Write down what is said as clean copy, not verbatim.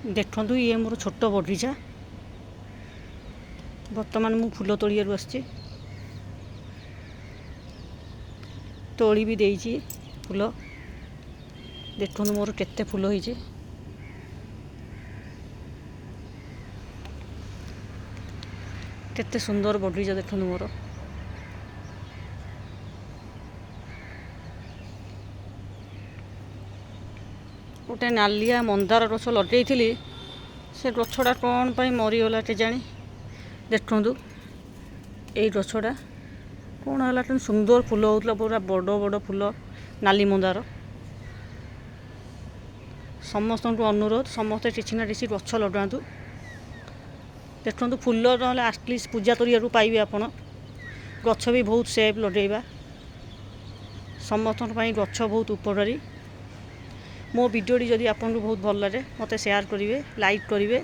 देखु ये मोर छोट बगीचा बर्तमान मु फूल तोड़िया आसी तोड़ी भी देइछि फूल देखु मोर केते फूल होइछि केते सुंदर बगीचा देखु मोर गोटे नालिया मंदार गछ लगे से गछटा कौन पाई मरीगला केजाणी देखु यही गछटा कौन है सुंदर फूल होता पूरा बड़ बड़ फूल नाली मंदार समस्त को अनुरोध समस्ते किसी ना किसी गछ लगातु देखु फूल ना आटलिस्ट पूजा करिया पाइबे आपण गछ भी बहुत सेफ लगेगा समस्त गछ बहुत उपकारी मो वीडियोटी जदि आपको बहुत भल लगे मत शेयर करेंगे लाइक करेंगे